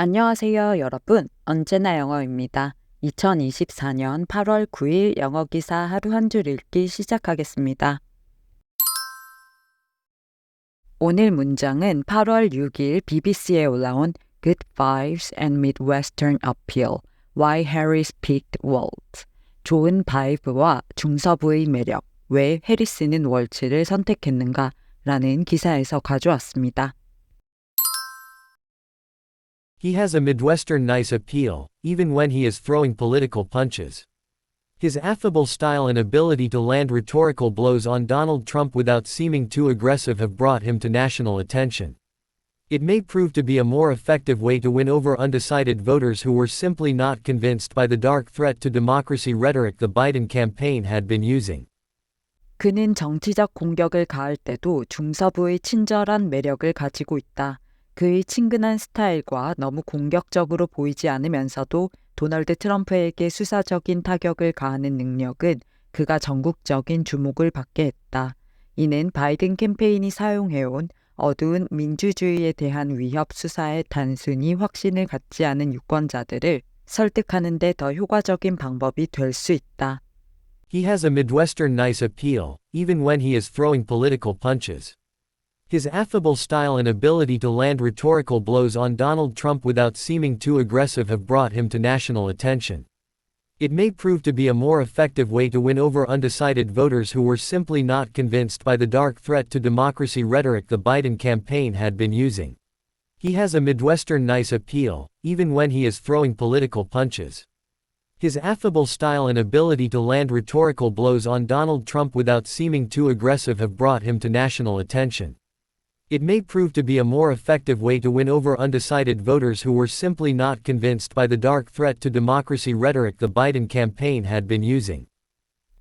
안녕하세요, 여러분. 언제나 영어입니다. 2024년 8월 9일 영어 기사 하루 한 줄 읽기 시작하겠습니다. 오늘 문장은 8월 6일 BBC에 올라온 Good Vibes and Midwestern Appeal, Why Harris Picked Walt. 좋은 바이브와 중서부의 매력, 왜 해리스는 월츠를 선택했는가? 라는 기사에서 가져왔습니다. He has a Midwestern nice appeal, even when he is throwing political punches. His affable style and ability to land rhetorical blows on Donald Trump without seeming too aggressive have brought him to national attention. It may prove to be a more effective way to win over undecided voters who were simply not convinced by the dark threat to democracy rhetoric the Biden campaign had been using. 그는 정치적 공격을 가할 때도 중서부의 친절한 매력을 가지고 있다. 그의 친근한 스타일과 너무 공격적으로 보이지 않으면서도 도널드 트럼프에게 수사적인 타격을 가하는 능력은 그가 전국적인 주목을 받게 했다. 이는 바이든 캠페인이 사용해온 어두운 민주주의에 대한 위협 수사에 단순히 확신을 갖지 않은 유권자들을 설득하는 데 더 효과적인 방법이 될 수 있다. He has a Midwestern nice appeal, even when he is throwing political punches. His affable style and ability to land rhetorical blows on Donald Trump without seeming too aggressive have brought him to national attention. It may prove to be a more effective way to win over undecided voters who were simply not convinced by the dark threat to democracy rhetoric the Biden campaign had been using. He has a Midwestern nice appeal, even when he is throwing political punches. His affable style and ability to land rhetorical blows on Donald Trump without seeming too aggressive have brought him to national attention. It may prove to be a more effective way to win over undecided voters who were simply not convinced by the dark threat to democracy rhetoric the Biden campaign had been using.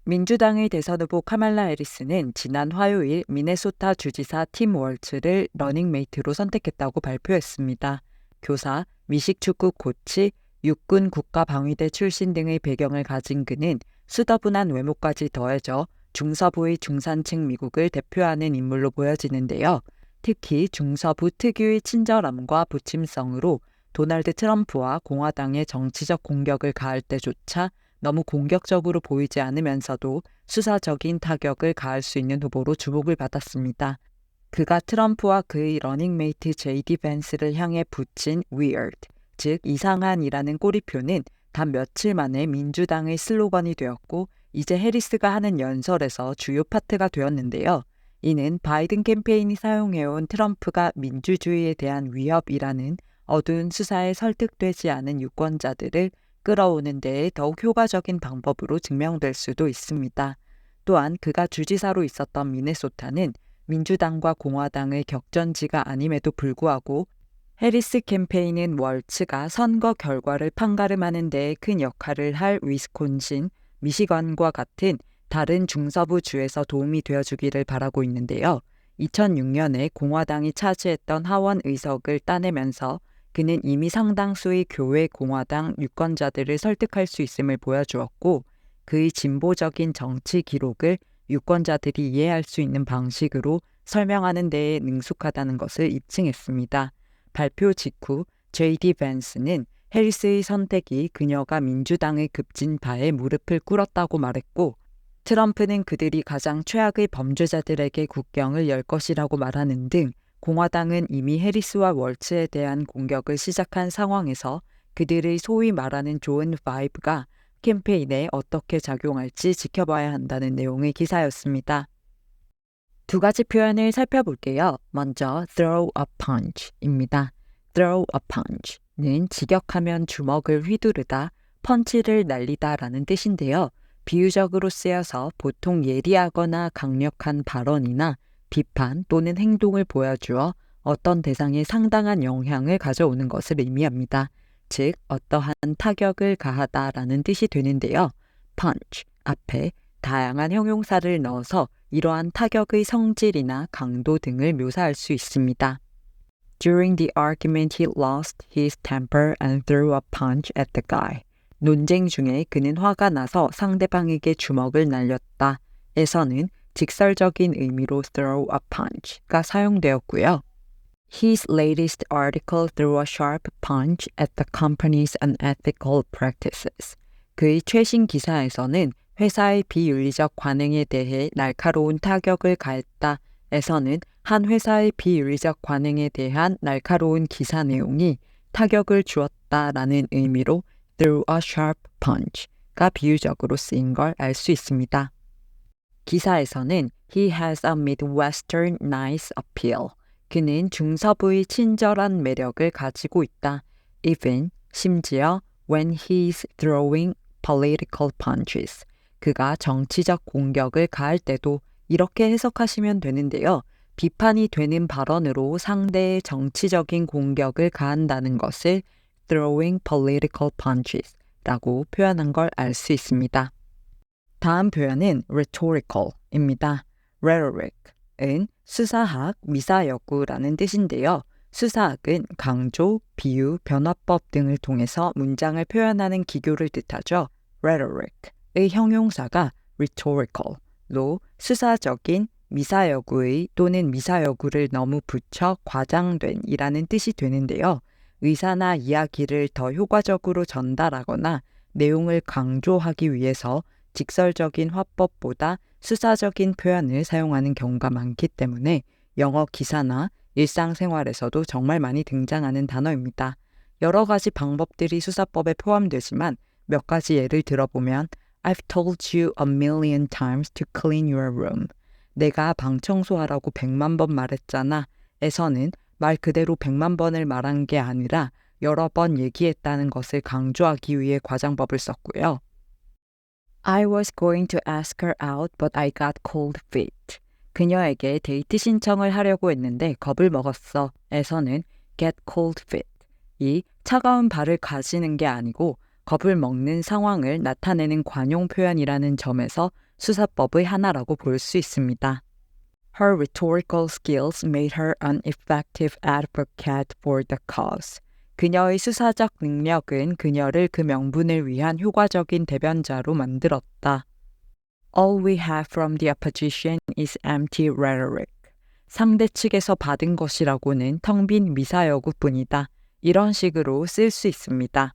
민주당의 대선 후보 카말라 해리스는 지난 화요일 미네소타 주지사 팀 월츠를 러닝메이트로 선택했다고 발표했습니다. 교사, 미식축구 코치, 육군 국가방위대 출신 등의 배경을 가진 그는 수더분한 외모까지 더해져 중서부의 중산층 미국을 대표하는 인물로 보여지는데요. 특히 중서부 특유의 친절함과 부침성으로 도널드 트럼프와 공화당의 정치적 공격을 가할 때조차 너무 공격적으로 보이지 않으면서도 수사적인 타격을 가할 수 있는 후보로 주목을 받았습니다. 그가 트럼프와 그의 러닝메이트 제이디 밴스를 향해 붙인 weird, 즉 이상한이라는 꼬리표는 단 며칠 만에 민주당의 슬로건이 되었고 이제 해리스가 하는 연설에서 주요 파트가 되었는데요. 이는 바이든 캠페인이 사용해온 트럼프가 민주주의에 대한 위협이라는 어두운 수사에 설득되지 않은 유권자들을 끌어오는 데에 더욱 효과적인 방법으로 증명될 수도 있습니다. 또한 그가 주지사로 있었던 미네소타는 민주당과 공화당의 격전지가 아님에도 불구하고 해리스 캠페인은 월츠가 선거 결과를 판가름하는 데에 큰 역할을 할 위스콘신, 미시건과 같은 다른 중서부 주에서 도움이 되어주기를 바라고 있는데요. 2006년에 공화당이 차지했던 하원 의석을 따내면서 그는 이미 상당수의 교회 공화당 유권자들을 설득할 수 있음을 보여주었고 그의 진보적인 정치 기록을 유권자들이 이해할 수 있는 방식으로 설명하는 데에 능숙하다는 것을 입증했습니다. 발표 직후 제이디 밴스는 해리스의 선택이 그녀가 민주당의 급진파에 무릎을 꿇었다고 말했고 트럼프는 그들이 가장 최악의 범죄자들에게 국경을 열 것이라고 말하는 등 공화당은 이미 해리스와 월츠에 대한 공격을 시작한 상황에서 그들의 소위 말하는 좋은 바이브가 캠페인에 어떻게 작용할지 지켜봐야 한다는 내용의 기사였습니다. 두 가지 표현을 살펴볼게요. 먼저 throw a punch입니다. throw a punch는 직역하면 주먹을 휘두르다, 펀치를 날리다 라는 뜻인데요. 비유적으로 쓰여서 보통 예리하거나 강력한 발언이나 비판 또는 행동을 보여주어 어떤 대상에 상당한 영향을 가져오는 것을 의미합니다. 즉, 어떠한 타격을 가하다라는 뜻이 되는데요. punch 앞에 다양한 형용사를 넣어서 이러한 타격의 성질이나 강도 등을 묘사할 수 있습니다. During the argument, he lost his temper and threw a punch at the guy. 논쟁 중에 그는 화가 나서 상대방에게 주먹을 날렸다. 에서는 직설적인 의미로 throw a punch가 사용되었고요. His latest article threw a sharp punch at the company's unethical practices. 그의 최신 기사에서는 회사의 비윤리적 관행에 대해 날카로운 타격을 가했다. 에서는 한 회사의 비윤리적 관행에 대한 날카로운 기사 내용이 타격을 주었다라는 의미로 threw a sharp punch가 비유적으로 쓰인 걸 알 수 있습니다. 기사에서는 he has a Midwestern nice appeal. 그는 중서부의 친절한 매력을 가지고 있다. Even, 심지어 when he's throwing political punches. 그가 정치적 공격을 가할 때도 이렇게 해석하시면 되는데요. 비판이 되는 발언으로 상대의 정치적인 공격을 가한다는 것을 throwing political punches 라고 표현한 걸 알 수 있습니다. 다음 표현은 rhetorical입니다. rhetoric은 수사학, 미사여구라는 뜻인데요. 수사학은 강조, 비유, 변화법 등을 통해서 문장을 표현하는 기교를 뜻하죠. rhetoric의 형용사가 rhetorical로 수사적인, 미사여구의 또는 미사여구를 너무 붙여 과장된 이라는 뜻이 되는데요. 의사나 이야기를 더 효과적으로 전달하거나 내용을 강조하기 위해서 직설적인 화법보다 수사적인 표현을 사용하는 경우가 많기 때문에 영어 기사나 일상생활에서도 정말 많이 등장하는 단어입니다. 여러 가지 방법들이 수사법에 포함되지만 몇 가지 예를 들어보면 I've told you a million times to clean your room. 내가 방 청소하라고 100만 번 말했잖아. 에서는 말 그대로 100만 번을 말한 게 아니라 여러 번 얘기했다는 것을 강조하기 위해 과장법을 썼고요. I was going to ask her out, but I got cold feet. 그녀에게 데이트 신청을 하려고 했는데 겁을 먹었어. 에서는 get cold feet. 이 차가운 발을 가지는 게 아니고 겁을 먹는 상황을 나타내는 관용 표현이라는 점에서 수사법의 하나라고 볼 수 있습니다. Her rhetorical skills made her an effective advocate for the cause. 그녀의 수사적 능력은 그녀를 그 명분을 위한 효과적인 대변자로 만들었다. All we have from the opposition is empty rhetoric. 상대 측에서 받은 것이라고는 텅 빈 미사여구뿐이다. 이런 식으로 쓸 수 있습니다.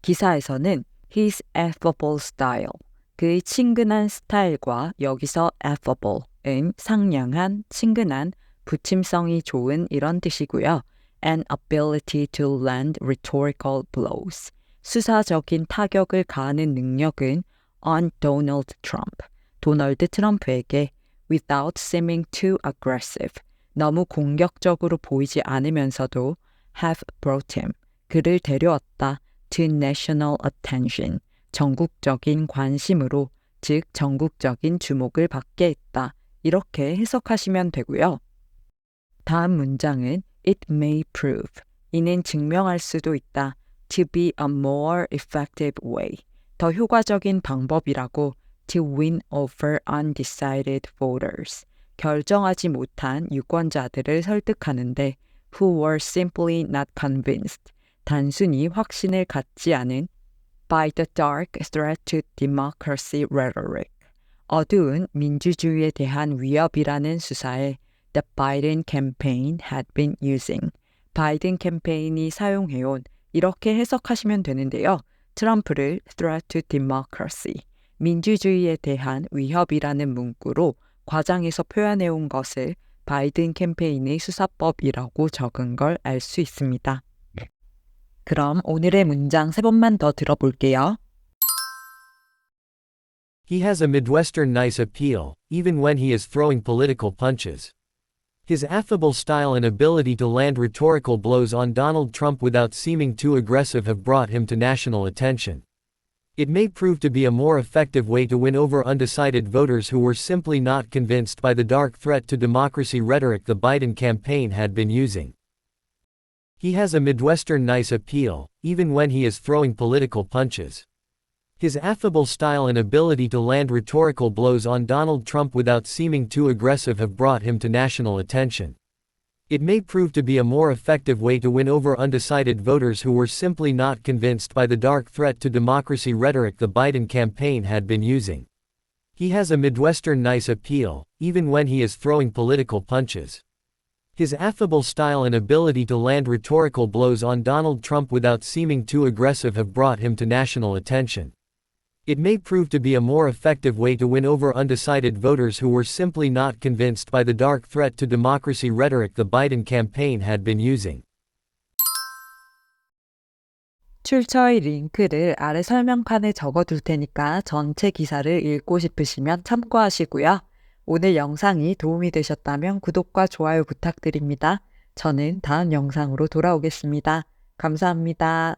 기사에서는 his affable style, 그의 친근한 스타일과 여기서 affable은 상냥한, 친근한, 부침성이 좋은 이런 뜻이고요. An ability to land rhetorical blows, 수사적인 타격을 가하는 능력은 on Donald Trump, 도널드 트럼프에게 without seeming too aggressive, 너무 공격적으로 보이지 않으면서도 have brought him, 그를 데려왔다. to national attention, 전국적인 관심으로, 즉 전국적인 주목을 받게 했다. 이렇게 해석하시면 되고요. 다음 문장은 it may prove, 이는 증명할 수도 있다. to be a more effective way, 더 효과적인 방법이라고. to win over undecided voters, 결정하지 못한 유권자들을 설득하는데 who were simply not convinced, 단순히 확신을 갖지 않은 by the dark threat to democracy rhetoric, 어두운 민주주의에 대한 위협이라는 수사에 the Biden campaign had been using, 바이든 캠페인이 사용해온, 이렇게 해석하시면 되는데요. 트럼프를 threat to democracy, 민주주의에 대한 위협이라는 문구로 과장해서 표현해온 것을 바이든 캠페인의 수사법이라고 적은 걸 알 수 있습니다. 그럼 오늘의 문장 3번만 더 들어볼게요. He has a Midwestern nice appeal, even when he is throwing political punches. His affable style and ability to land rhetorical blows on Donald Trump without seeming too aggressive have brought him to national attention. It may prove to be a more effective way to win over undecided voters who were simply not convinced by the dark threat to democracy rhetoric the Biden campaign had been using. He has a Midwestern nice appeal, even when he is throwing political punches. His affable style and ability to land rhetorical blows on Donald Trump without seeming too aggressive have brought him to national attention. It may prove to be a more effective way to win over undecided voters who were simply not convinced by the dark threat to democracy rhetoric the Biden campaign had been using. He has a Midwestern nice appeal, even when he is throwing political punches. His affable style and ability to land rhetorical blows on Donald Trump without seeming too aggressive have brought him to national attention. It may prove to be a more effective way to win over undecided voters who were simply not convinced by the dark threat to democracy rhetoric the Biden campaign had been using. 출처의 링크를 아래 설명판에 적어둘 테니까 전체 기사를 읽고 싶으시면 참고하시고요. 오늘 영상이 도움이 되셨다면 구독과 좋아요 부탁드립니다. 저는 다음 영상으로 돌아오겠습니다. 감사합니다.